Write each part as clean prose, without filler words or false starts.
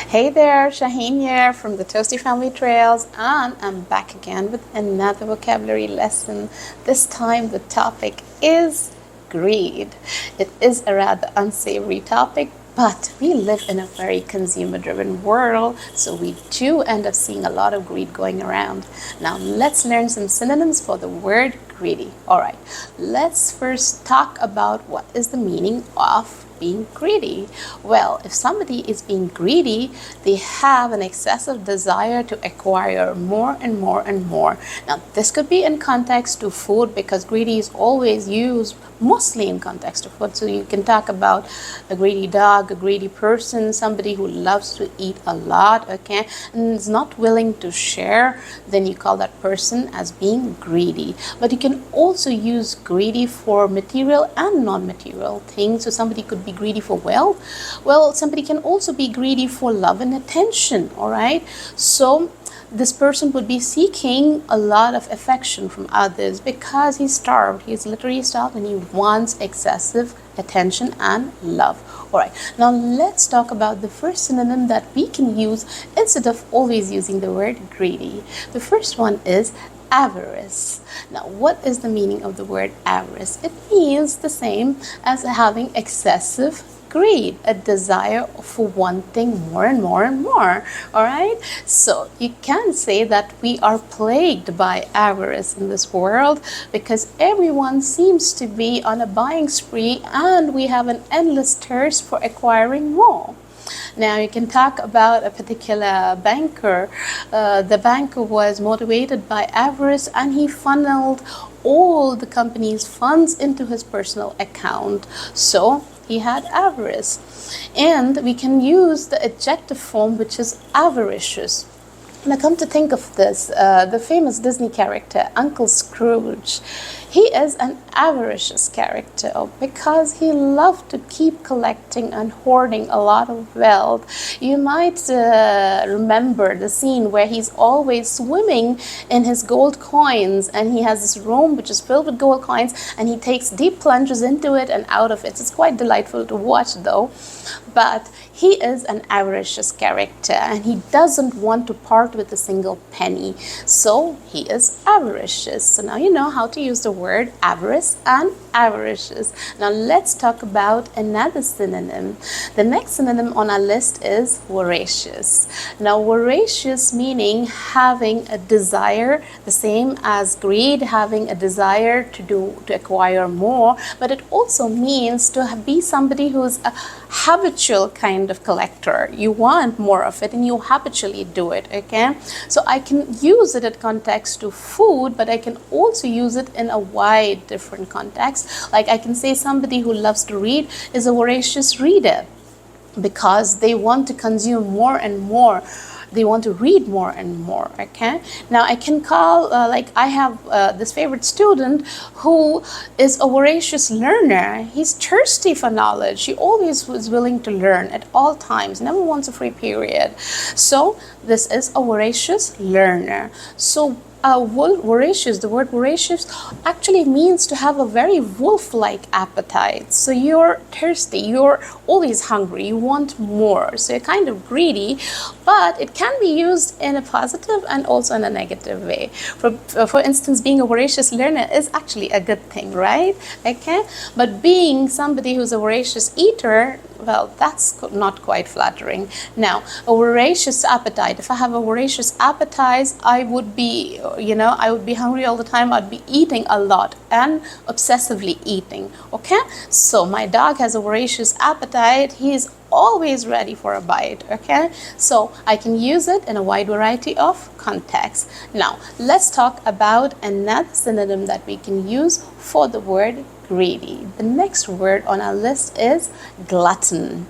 Hey there, Shaheen here from the ToastyFamilyTrails, and I'm back again with another vocabulary lesson. This time the topic is greed. It is a rather unsavory topic, but we live in a very consumer-driven world, so we do end up seeing a lot of greed going around. Now let's learn some synonyms for the word greedy. All right, let's first talk about what is the meaning of being greedy. Well, if somebody is being greedy, they have an excessive desire to acquire more and more and more. Now, this could be in context to food, because greedy is always used mostly in context of food. So you can talk about a greedy dog, a greedy person, somebody who loves to eat a lot, okay, and is not willing to share, then you call that person as being greedy. But you can also use greedy for material and non-material things. So somebody could be greedy for wealth. Well, somebody can also be greedy for love and attention, all right? So this person would be seeking a lot of affection from others because he's starved. He's literally starved and he wants excessive attention and love. All right, now let's talk about the first synonym that we can use instead of always using the word greedy. The first one is avarice. Now, what is the meaning of the word avarice? It means the same as having excessive greed, a desire for wanting more and more and more. All right, so you can say that we are plagued by avarice in this world because everyone seems to be on a buying spree and we have an endless thirst for acquiring more. Now you can talk about a particular banker. The banker was motivated by avarice and he funneled all the company's funds into his personal account. So he had avarice. And we can use the adjective form, which is avaricious. Now come to think of this, the famous Disney character, Uncle Scrooge, he is an avaricious character because he loved to keep collecting and hoarding a lot of wealth. You might remember the scene where he's always swimming in his gold coins and he has this room which is filled with gold coins and he takes deep plunges into it and out of it. It's quite delightful to watch though. But he is an avaricious character and he doesn't want to part with a single penny. So he is avaricious. So now you know how to use the word avarice and avaricious. Now let's talk about another synonym. The next synonym on our list is voracious. Now voracious meaning having a desire, the same as greed, having a desire to acquire more, but it also means to be somebody who's a habitual kind of collector. You want more of it and you habitually do it, okay? So I can use it in context to food, but I can also use it in a wide different context. Like I can say somebody who loves to read is a voracious reader because they want to consume more and more. They want to read more and more, okay? Now I can call, like I have this favorite student who is a voracious learner. He's thirsty for knowledge. He always was willing to learn at all times, never wants a free period. So this is a voracious learner. So voracious, the word voracious actually means to have a very wolf-like appetite. So you're thirsty, you're always hungry, you want more. So you're kind of greedy, but it can be used in a positive and also in a negative way. For instance, being a voracious learner is actually a good thing, right? Okay, but being somebody who's a voracious eater, well, that's not quite flattering. Now, a voracious appetite. If I have a voracious appetite, I would be, I would be hungry all the time. I'd be eating a lot and obsessively eating, okay? So my dog has a voracious appetite. He's always ready for a bite, okay? So I can use it in a wide variety of contexts. Now, let's talk about another synonym that we can use for the word greedy. The next word on our list is glutton.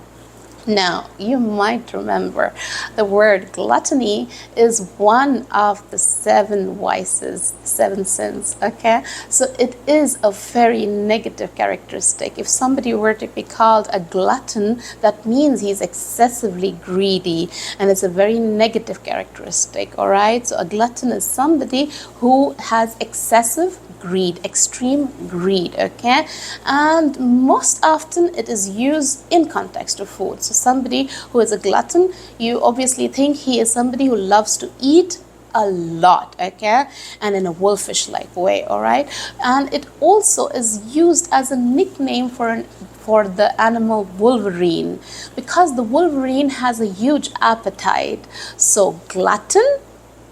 Now, you might remember the word gluttony is one of the 7 vices, 7 sins, okay? So it is a very negative characteristic. If somebody were to be called a glutton, that means he's excessively greedy, and it's a very negative characteristic, all right? So a glutton is somebody who has excessive greed, extreme greed, okay? And most often it is used in context of food. So somebody who is a glutton, you obviously think he is somebody who loves to eat a lot, okay, and in a wolfish like way, all right? And it also is used as a nickname for the animal Wolverine, because the Wolverine has a huge appetite. So glutton,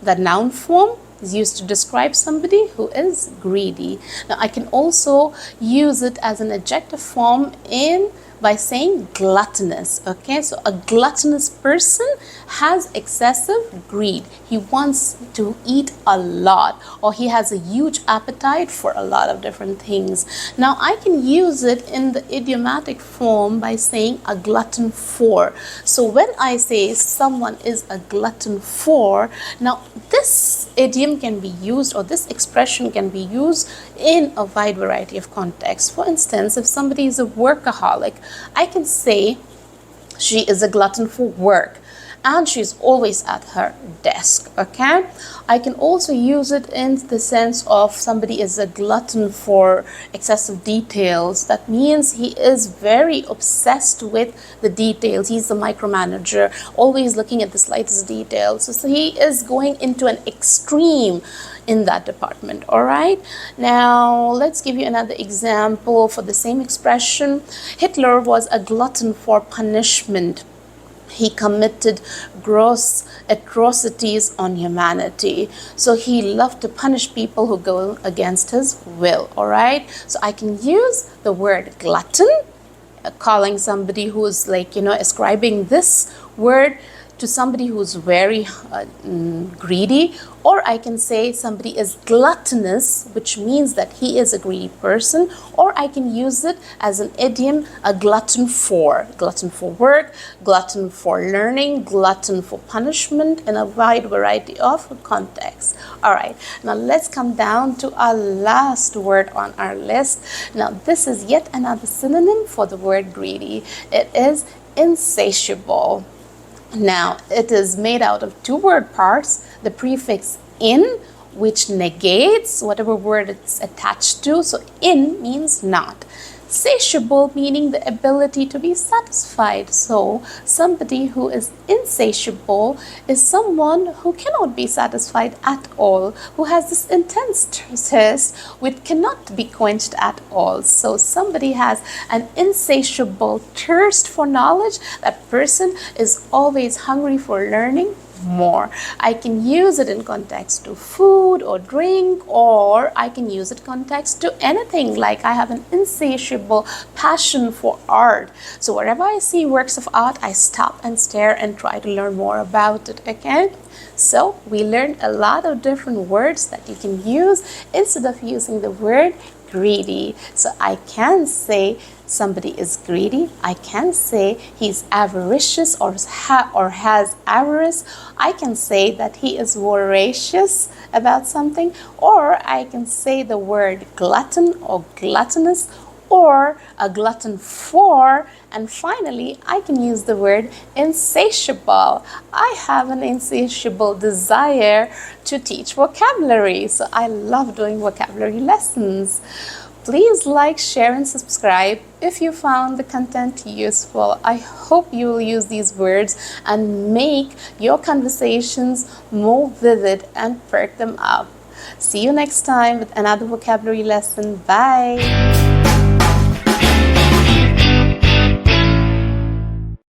the noun form, is used to describe somebody who is greedy. Now I can also use it as an adjective form by saying gluttonous, okay? So a gluttonous person has excessive greed. He wants to eat a lot, or he has a huge appetite for a lot of different things. Now I can use it in the idiomatic form by saying a glutton for. So when I say someone is a glutton for, now this idiom can be used, or this expression can be used in a wide variety of contexts. For instance, if somebody is a workaholic, I can say she is a glutton for work, and she's always at her desk, okay? I can also use it in the sense of somebody is a glutton for excessive details. That means he is very obsessed with the details. He's the micromanager, always looking at the slightest details. So he is going into an extreme in that department, all right? Now, let's give you another example for the same expression. Hitler was a glutton for punishment. He committed gross atrocities on humanity. So he loved to punish people who go against his will, all right? So I can use the word glutton, calling somebody who's ascribing this word to somebody who's very greedy, or I can say somebody is gluttonous, which means that he is a greedy person, or I can use it as an idiom, a glutton for work, glutton for learning, glutton for punishment, in a wide variety of contexts. All right, now let's come down to our last word on our list. Now this is yet another synonym for the word greedy. It is insatiable. Now, it is made out of two word parts, the prefix in, which negates whatever word it's attached to. So, in means not. Satiable meaning the ability to be satisfied. So somebody who is insatiable is someone who cannot be satisfied at all, who has this intense thirst which cannot be quenched at all. So somebody has an insatiable thirst for knowledge. That person is always hungry for learning more. I can use it in context to food or drink, or I can use it context to anything, like I have an insatiable passion for art. So wherever I see works of art, I stop and stare and try to learn more about it, okay? So we learned a lot of different words that you can use instead of using the word greedy. So I can say somebody is greedy. I can say he's avaricious or has avarice. I can say that he is voracious about something, or I can say the word glutton or gluttonous, or a glutton for, and finally I can use the word insatiable. I have an insatiable desire to teach vocabulary, so I love doing vocabulary lessons. Please like, share, and subscribe if you found the content useful. I hope you will use these words and make your conversations more vivid and perk them up. See you next time with another vocabulary lesson. Bye.